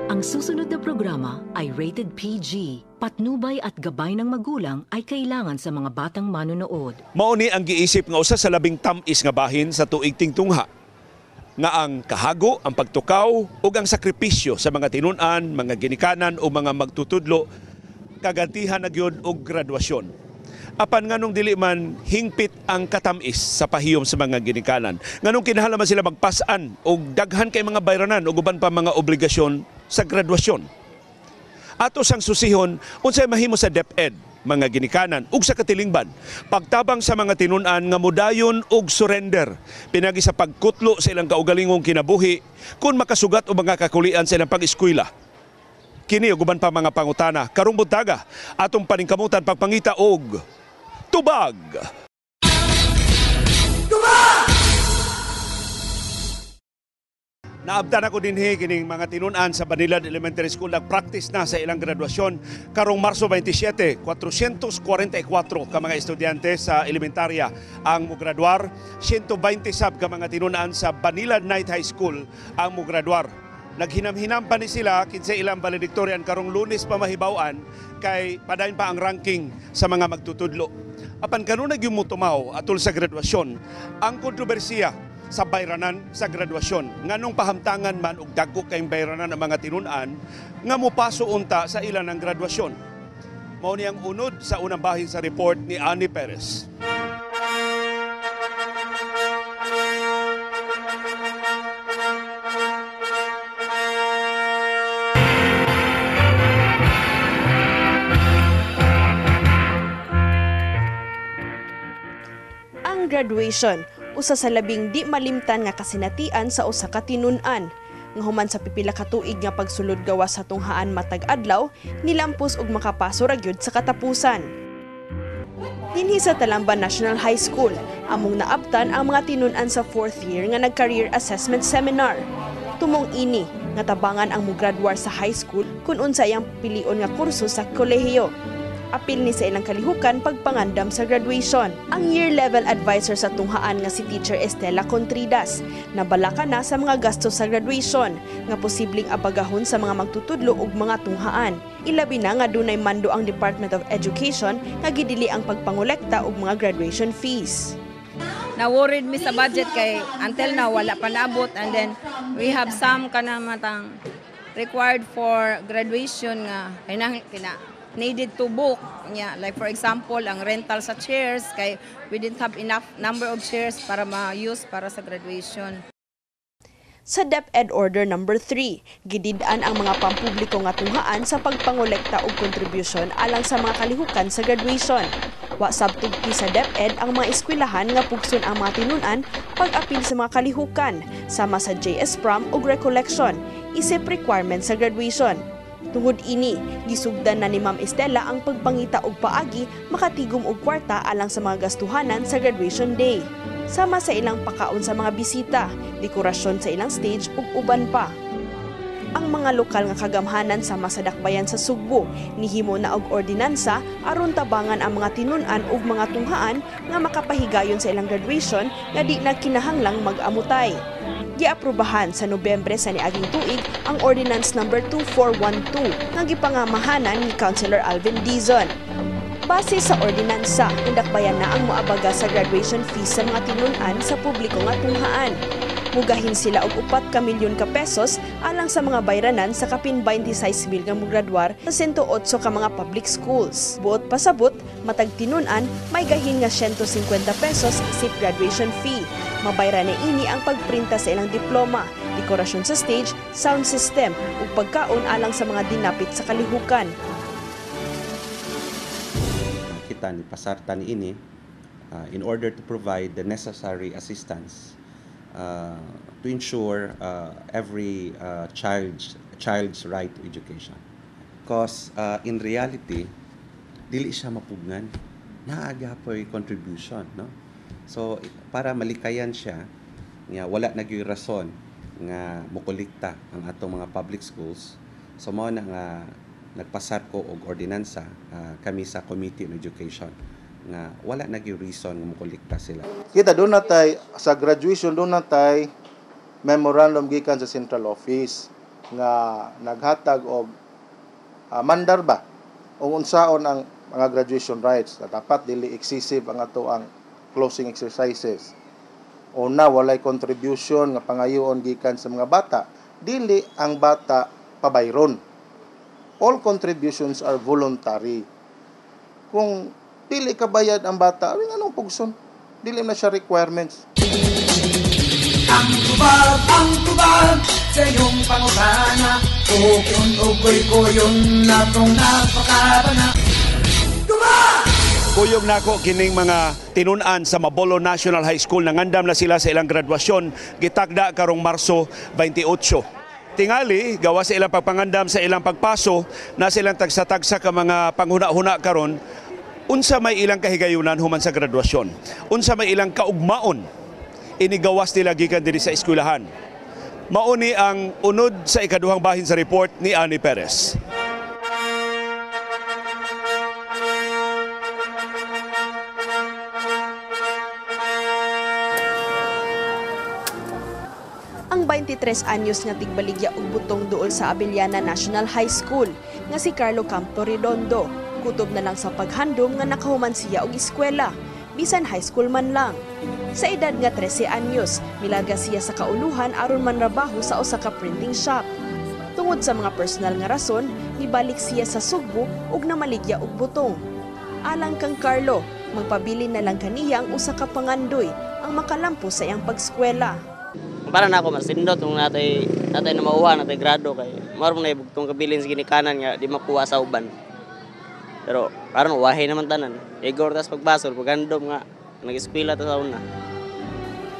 Ang susunod na programa ay rated PG. Patnubay at gabay ng magulang ay kailangan sa mga batang manonood. Mauni ang giisip nga usa sa labing tamis nga bahin sa tuig tingtungha. Nga ang kahago, ang pagtukaw ug ang sakripisyo sa mga tinun-an, mga ginikanan o mga magtutudlo kagantihan na gyud og graduasyon. Apan nganong dili man hingpit ang katamis sa pahiyom sa mga ginikanan. Nganong kinahanglan sila magpasan og daghan kay mga bayranan ug uban pa mga obligasyon sa graduasyon. Ato sang susihon unsay mahimo sa DepEd, mga ginikanan ug sa katilingban, pagtabang sa mga tinun-an nga mudayon ug surrender pinagi sa pagkutlo sa ilang kaugalingong kinabuhi kung makasugat o mga kakulian sa ilang pag-eskwela. Kini ug uban pa mga pangutana karong buntaga atong paningkamutan pagpangita og Tubag! Naabdan ako dinhi kining mga tinun-an sa Banilad Elementary School nag-practice na sa ilang graduasyon karong Marso 27, 444 ka mga estudyante sa elementarya ang mugraduar, 120 sab ka mga tinun-an sa Banilad Night High School ang mugraduar. Naghinam-hinam pa ni sila kinsa ilang valedictorian karong Lunes pa mahibaw-an kay padayon pa ang ranking sa mga magtutudlo. Apan kanunay gyud mo tumaw atol sa graduasyon ang kontrobersiya sa bayranan sa graduasyon. Nganong pahamtangan man og dagko kayong bayranan ang mga tinun-an nga mopaso unta sa ilan ng graduasyon. Mao ni ang unod sa unang bahin sa report ni Annie Perez. Ang graduation usa sa labing di malimtan nga kasinatian sa usa ka tinun-an. Nga human sa pipila ka tuig nga pagsulod gawas sa tunghaan matag adlaw, nilampos og makapaso ra gyud sa katapusan. Dinhi sa Talamban National High School, among naabtan ang mga tinun-an sa 4th year nga nag-career assessment seminar. Tumong ini nga tabangan ang mugraduar sa high school kun unsa iyang pilion nga kurso sa kolehiyo. Apil ni sa ilang kalihukan pagpangandam sa graduation. Ang year-level advisor sa tunghaan nga si Teacher Estela Contridas nabalaka na sa mga gastos sa graduation nga posibleng abagahon sa mga magtutudlo ug mga tunghaan. Ilabi na nga dunay mando ang Department of Education nga gidili ang pagpangolekta og mga graduation fees. Na-worried mi sa budget kay until now wala pa naabot, and then we have some kanamatang required for graduation nga needed to book. Yeah, like for example, ang rental sa chairs, kay we didn't have enough number of chairs para ma-use para sa graduation. Sa DepEd Order No. 3, gidid-an ang mga pampubliko nga tunghaan sa pagpangolekta og kontribusyon alang sa mga kalihukan sa graduation. Wa sabtugti sa DepEd ang mga eskwelahan nga pugson ang mga tinun-an pag-apil sa mga kalihukan, sama sa JS Prom ug Recollection, isip requirement sa graduation. Tungod ini, gisugdan na ni Ma'am Estela ang pagpangita og paagi makatigom og kwarta alang sa mga gastuhanan sa graduation day. Sama sa ilang pakaon sa mga bisita, dekorasyon sa ilang stage ug uban pa. Ang mga lokal nga kagamhanan sama sa dakbayan sa Sugbo nihimo na og ordinansa aron tabangan ang mga tinun-an ug mga tunghaan nga makapahigayon sa ilang graduation nga di na kinahanglang mag-amutay. Giaprubahan sa Nobyembre sa niaging tuig ang Ordinance No. 2412 nga gipangamahanan ni Councilor Alvin Dizon. Base sa ordinansa, indakbayan na ang moabaga sa graduation fees sa mga tinun-an sa publiko nga tunghaan. Mugahin sila og 4 ka milyon ka pesos alang sa mga bayranan sa kapin 26,000 nga mugraduar sa 108 ka mga public schools. Buot pasabot, matag tinun-an, may gahin nga 150 pesos isip graduation fee. Mabayra na ini ang pagprinta sa ilang diploma, dekorasyon sa stage, sound system ug pagkaon alang sa mga dinapit sa kalihukan. Kita ni pasartan ini in order to provide the necessary assistance to ensure every child's right to education. Because in reality, dili siya mapugnan. Naaga po'y contribution, no? So, para malikayan siya, nga wala nagyoy rason nga mokolekta ang atong mga public schools. So, mao na nga nagpasar ko og ordinansa kami sa Committee on Education nga wala nagyoy reason nga mokolekta sila. Kita doon natay sa graduation doon natay memorandum gikan sa central office. nga naghatag og mandar ba o unsaon ang mga graduation rites. Dapat dili excessive ang ato ang closing exercises. Una, walay contribution nga pangayoon gikan sa mga bata. Dili ang bata pabayron. All contributions are voluntary. Kung dili kabayad ang bata, anong pugson? Dili na siya requirements. Ang tubag sa iyong pangutana, ukoy koyon na tong napakabana. Kuyog nako kining mga tinun-an sa Mabolo National High School, nangandam na sila sa ilang graduasyon, gitagda karong Marso 28. Tingali, gawa sa ilang pagpangandam sa ilang pagpaso, na silang tagsa-tagsa ka mga panghuna-huna karon, unsa may ilang kahigayunan human sa graduasyon, unsa may ilang kaugmaon inigawas nila gikan diri sa eskwelahan. Mauni ang unod sa ikaduhang bahin sa report ni Annie Perez. Ang 23 anyos nga tigbaligya og butong duol sa Abellana National High School nga si Carlo Campo Redondo, kutob na lang sa paghandom nga nakahuman siya og eskwela, bisan high school man lang. Sa edad nga 13 anyos, milaga siya sa kauluhan aron manrabaho sa usa ka printing shop. Tungod sa mga personal nga rason, nibalik siya sa Sugbo ug namaligya og butong. Alang kang Carlo, magpabili na lang kaniya ang usa ka pangandoy ang makalampo sa iyang pagskwela. Para na ako masindot kung natay na mauha, natay grado kay maron na ibugtong kabilin sa ginikanan nga di makuha sa uban. Pero karon wahay naman tanan. Igor tas pagbasol pagandom nga nag-eskwela ta sa una.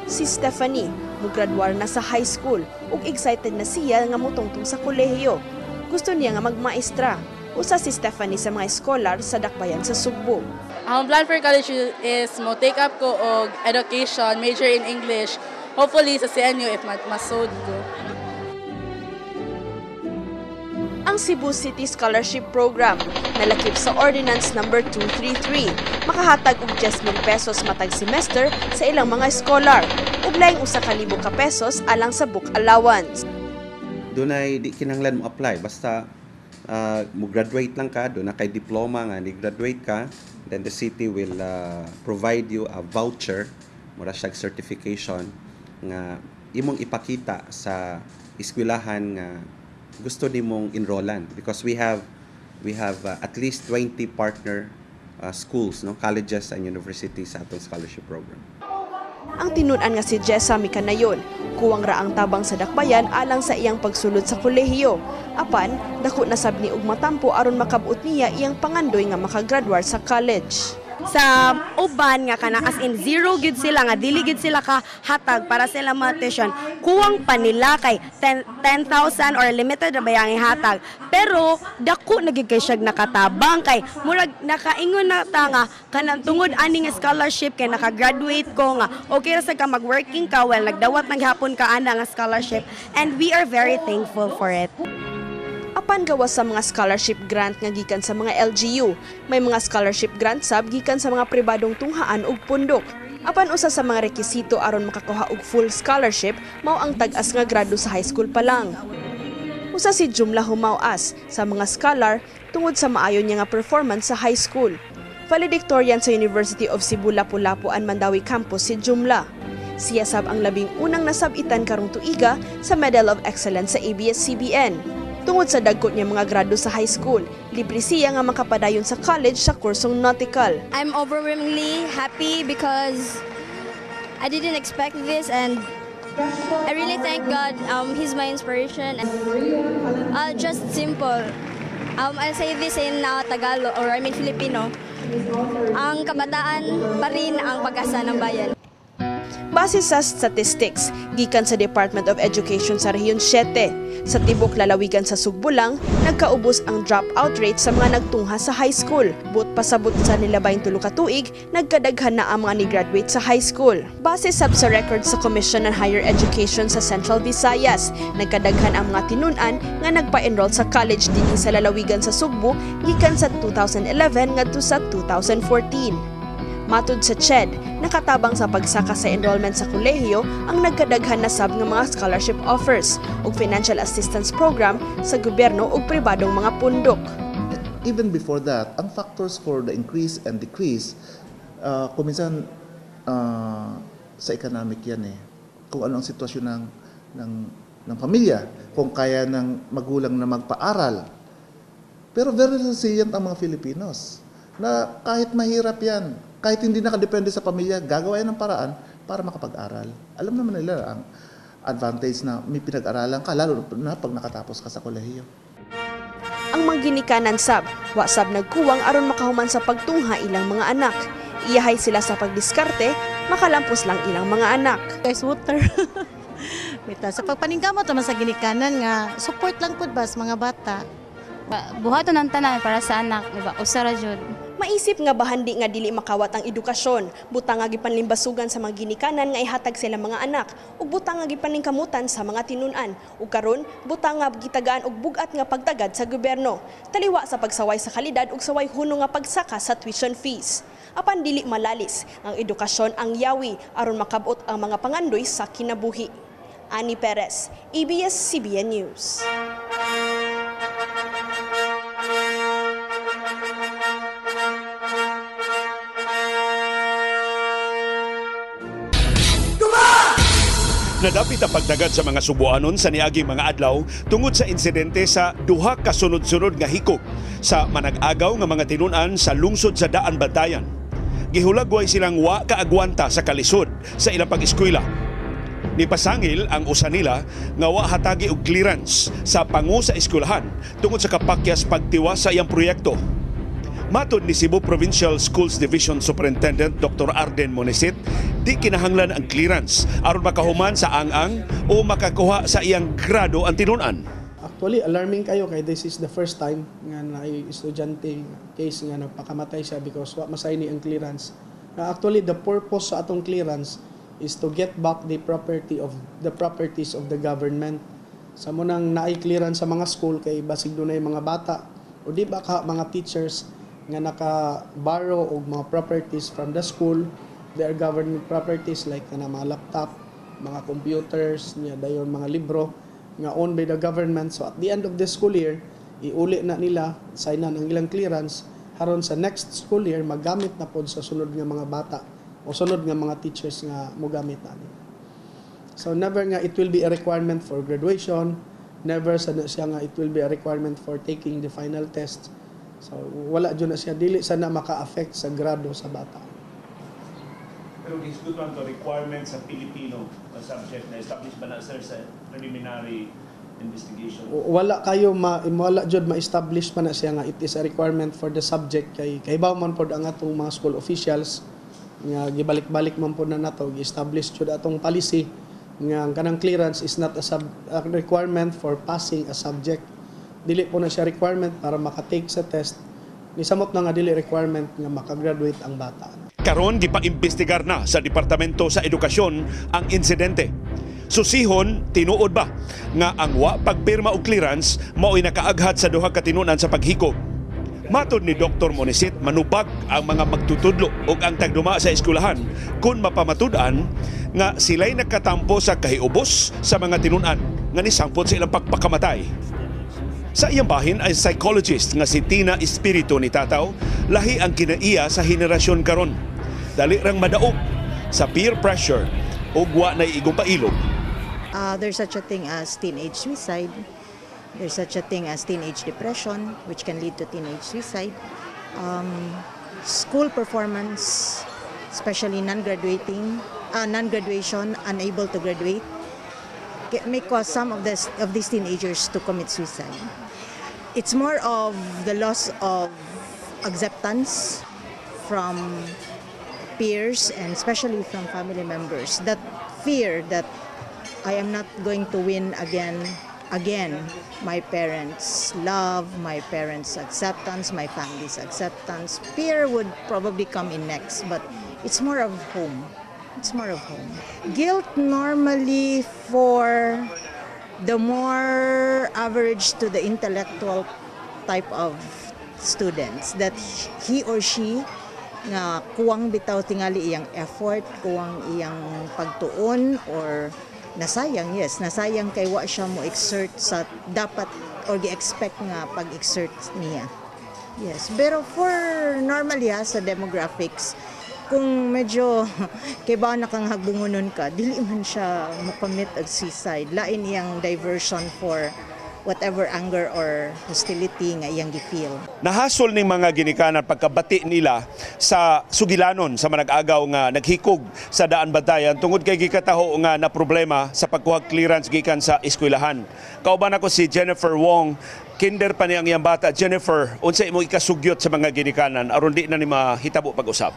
Si Stephanie, mugraduar na sa high school ug excited na siya nga motungtong sa kolehiyo. Gusto niya nga magmaestra. Usa si Stephanie sa mga scholar sa Dakbayan sa Sugbo. Ang plan for college is mo take up ko og education, major in English. Hopefully sa CNU if masod ko. Ang Cebu City Scholarship Program nalakip sa Ordinance Number 233, makahatag og 10,000 pesos matag semester sa ilang mga scholar ug laing 1,000 ka pesos alang sa book allowance. Dunay di kinahanglan mo apply basta mo graduate lang ka, doon na kay diploma nga ni graduate ka, then the city will provide you a voucher, mura siyang certification nga imong ipakita sa eskwelahan nga gusto nimong enrollan, because we have at least 20 partner schools, no, colleges and universities sa atong scholarship program. Ang tinun-an nga si Jessa Mikanayon, kuwang ra ang tabang sa Dakbayan alang sa iyang pagsulod sa kolehiyo. Apan, dako na sab ni og matampo aron makabut niya iyang pangandoy nga makagraduate sa college. Sa uban nga kana as in zero gid sila nga dili gid sila ka hatag para sila ma-tuition, kuwang pa nila kay 10,000 or limited na bayang hatag, pero dako nagig kay siya nakatabang kay murag nakaingon na ta nga kanang tungod ani nga scholarship kay nakagraduate ko nga okay ra sa ka mag-working ka, well nagdawat naghapon ka ana nga scholarship, and we are very thankful for it. Apan gawas sa mga scholarship grant nga gikan sa mga LGU, may mga scholarship grant sab gikan sa mga pribadong tunghaan ug pundok. Apan usa sa mga rekisito aron makakuha og full scholarship mao ang tag-as nga grado sa high school pa lang. Usa si Jumla Humaw-as sa mga scholar tungod sa maayo niya nga performance sa high school. Valedictorian sa University of Cebu Lapu-Lapu and Mandawi Campus si Jumla. Siya sab ang labing unang nasabitan karong tuiga sa Medal of Excellence sa ABS-CBN. Tungod sa dagko niya mga grado sa high school, libre siya nga makapadayon sa college sa kursong nautical. I'm overwhelmingly happy because I didn't expect this, and I really thank God. He's my inspiration. And just simple. I'll say this in Tagalog, or I mean Filipino. Ang kabataan pa rin ang pag-asa ng bayan. Base sa statistics, gikan sa Department of Education sa Rehiyon 7, sa tibok lalawigan sa Sugbo lang, nagkaubos ang dropout rate sa mga nagtungha sa high school. But pasabot sa nilabayng 3 ka tuig, nagkadaghan na ang mga ni-graduate sa high school. Base sab sa records sa Commission on Higher Education sa Central Visayas, nagkadaghan ang mga tinun-an nga nagpa-enroll sa college dinhi sa lalawigan sa Sugbo gikan sa 2011 ngadto sa 2014. Matud sa CHED, Nakatabang sa pagsaka sa enrollment sa kolehiyo ang nagkadaghan na sab nga mga scholarship offers ug financial assistance program sa gobyerno ug pribadong mga pundok. Even before that, ang factors for the increase and decrease, kuminsan sa economic yan eh. Kung ano ang sitwasyon ng pamilya, kung kaya ng magulang na magpaaral. Pero very resilient ang mga Filipinos na kahit mahirap yan, kahit hindi nakadepende sa pamilya, gagawa yan ng paraan para makapag-aral. Alam naman nila ang advantage na may pinag-aralan ka, lalo na pag nakatapos ka sa kolehiyo. Ang mga ginikanan sab, wasab nagkuwang aron makahuman sa pagtungha ilang mga anak. Iyahay sila sa pagdiskarte, makalampos lang ilang mga anak. Guys, water. Sa pagpaningkamot naman sa ginikanan nga, support lang pud ba sa mga bata. Buhaton ang tanan para sa anak, diba? Usara jud. Maisip nga bahandi nga dili makawat ang edukasyon, butang nga gipanlimbasugan sa mga ginikanan nga ihatag sila mga anak, ug butang nga gipaningkamutan sa mga tinun-an, ug karon butang nga gitagaan og bugat nga pagtagad sa gobyerno. Taliwa sa pagsaway sa kalidad ug saway huno nga pagsaka sa tuition fees. Apan dili malalis, ang edukasyon ang yawi aron makabot ang mga pangandoy sa kinabuhi. Ani Perez, ABS-CBN News. Nadapit ang pagdagad sa mga subuanon sa niaging mga adlaw tungod sa insidente sa duha ka sunod-sunod nga hikog sa manag-agaw nga mga tinun-an sa lungsod sa Daan Bantayan. Gihulagway silang wa kaagwanta sa kalisod sa ilang pag-eskwela. Nipasangil ang usa nila nga wa hatagi og clearance sa pangu sa eskwelahan tungod sa kapakyas pagtiwas sa iyang proyekto. Matod ni Cebu Provincial Schools Division Superintendent Dr. Arden Monesit, di kinahanglan ang clearance aron makahuman sa ang-ang o makakuha sa iyang grado ang tinun-an. Actually, alarming kayo kay this is the first time nga na estudyante case nga nagpakamatay siya because wa masay ni ang clearance. Actually, the purpose sa atong clearance is to get back the properties of the government. Sa munang naay-clearance sa mga school kay basig dunay mga bata o di ba ka mga teachers nga naka-borrow og mga properties from the school. They are government properties like mga laptop, mga computers, dayon mga libro nga owned by the government. So at the end of the school year, iuli na nila, sign na ng ilang clearance, haron sa next school year magamit na pod sa sunod nga mga bata o sunod nga mga teachers nga mogamit na nila. So never nga it will be a requirement for graduation, never siya nga it will be a requirement for taking the final test. So wala dyan na siya, dili sana maka-affect sa grado sa bata. Pero gisgutan to requirement sa Pilipino subject na establish ba na sir sa preliminary investigation? Wala dyan ma-establish pa na siya nga it is a requirement for the subject kay baw man pod ang atong mga school officials nga gibalik-balik man pod na nato gi-establish jud atong policy nga kanang clearance is not a requirement for passing a subject. Dili po na siya requirement para makatake sa test. Nisamot na nga dili requirement nga makagraduate ang bata. Karon gipaimbestigar na sa Departamento sa Edukasyon ang insidente. Susihon, tinuod ba nga ang wa pagpirma og clearance mao'y nakaaghat sa duha ka tinun-an sa paghikog. Matod ni Dr. Monesit, manubag ang mga magtutudlo ug ang tagduma sa eskwelahan kung mapamatud-an nga sila'y nakatampo sa kahiubos sa mga tinun-an nga nisangpot sa ilang pagpakamatay. Sa iyang bahin ay psychologist nga si Tina Espiritu ni Tataw, lahi ang kinaiya sa henerasyon karon. Dali rang madaog sa peer pressure ug wa nay igong pailog. There's such a thing as teenage suicide. There's such a thing as teenage depression, which can lead to teenage suicide. School performance, especially non-graduation, unable to graduate, may cause some of these teenagers to commit suicide. It's more of the loss of acceptance from peers and especially from family members. That fear that I am not going to win again, my parents' love, my parents' acceptance, my family's acceptance. Fear would probably come in next, but it's more of home. It's more of home. Guilt normally for the more average to the intellectual type of students, that he or she nga kuwang bitaw tingali iyang effort, kuwang iyang pagtuon or nasayang, yes, nasayang kay wa siya mo exert sa dapat or gi-expect nga pag-exert niya. Yes, pero for normally sa demographics, kung medyo kiba na kang hagbungunon ka, dili man siya mo-commit og suicide. Lain iyang diversion for whatever anger or hostility nga iyang gifeel. Nahasol ning mga ginikanan pagkabati nila sa sugilanon sa manag-agaw nga naghikog sa daan bantayan tungod kay gikataho nga na problema sa pagkuha clearance gikan sa eskwelahan. Kauban ako si Jennifer Wong, kinder pa niyang iyang bata. Jennifer, unsa imo ikasugyot sa mga ginikanan aron di na ni mahitabo pag-usap?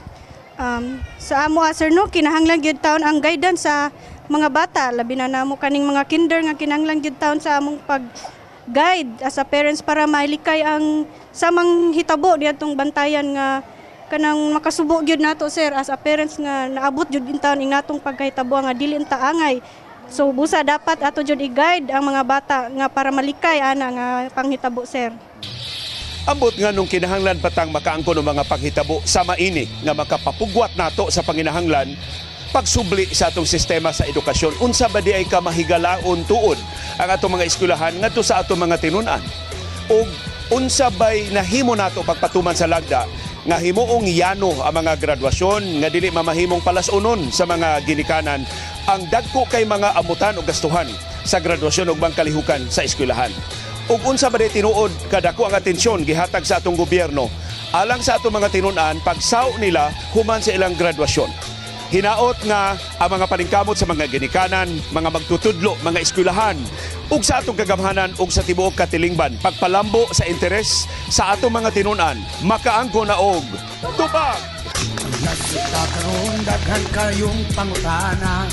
Sa amo sir no, kinahanglan gyud taon ang guidance sa mga bata, labi na namo kaning mga kinder nga kinahanglan gyud taon sa among pag-guide as a parents para mailikay ang samang hitabo diadtong bantayan nga kanang makasubo gyud nato sir as a parents nga naabot gyud in taon ing natong pagkahitabo nga dili ta angay. So busa dapat ato gyud i-guide ang mga bata nga para malikay ana nga panghitabo sir. Ambot nga nung kinahanglan patang makaangkon ng mga paghitabo sa maini nga makapapugwat nato sa panginahanglan pagsubli sa atong sistema sa edukasyon. Unsa ba di ay kamahigalaon tuod ang atong mga eskwelahan ngadto sa atong mga tinunan? O unsa ba'y nahimo nato pagpatuman sa lagda nga himuong yano ang mga graduasyon nga dili mamahimong palasunon sa mga ginikanan ang dagko kay mga amutan o gastuhan sa graduasyon ug bangkalihukan sa eskwelahan. Ug unsa ba di tinuod kadako ang atensyon gihatag sa atong gobyerno alang sa atong mga tinunan pagsaw nila human sa ilang graduasyon. Hinaot nga ang mga paningkamot sa mga ginikanan, mga magtutudlo, mga eskwelahan ug sa atong kagamhanan ug sa tibuok katilingban pagpalambo sa interes sa atong mga tinunan makaangko na og tubag. Nasita karon daghan kayong pangutana,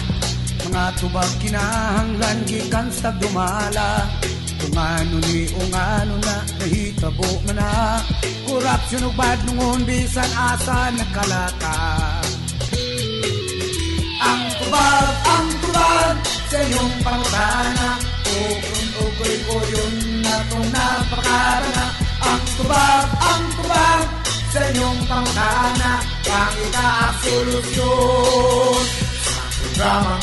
mga tubag kinahanglan gikan sa dumala. Kung ano ni ungano na nahitabo man na, korupsyon ug badnungon bisan asa nakalata. Ang tubag sa inyong pangutana, ukon-ukoy ko yun na itong napakarana. Ang tubag sa inyong pangutana, ang itaas solusyon sa programang